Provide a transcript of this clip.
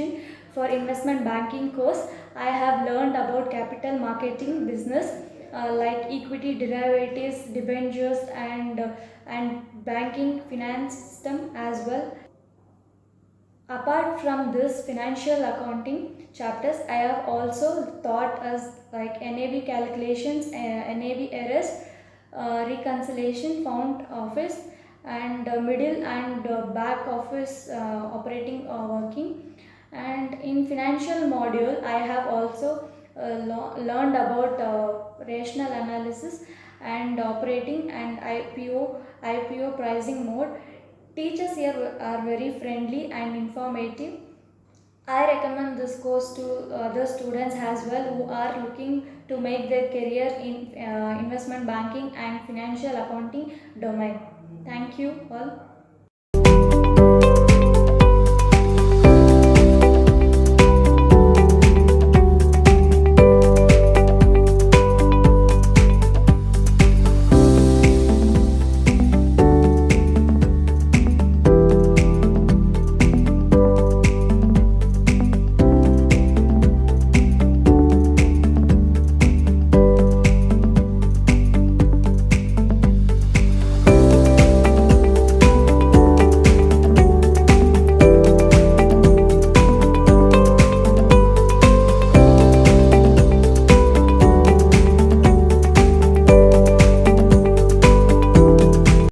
valuation for investment banking course. I have learned about capital marketing business like equity derivatives, debentures, and banking finance system as well. Apart from this financial accounting chapters, I have also taught us like NAV calculations, NAV errors, reconciliation, front office, and middle and back office operating working. And in financial module, I have also learned about rational analysis and operating and IPO pricing mode. Teachers here are very friendly and informative. I recommend this course to other students as well who are looking to make their career in investment banking and financial accounting domain. Thank you all.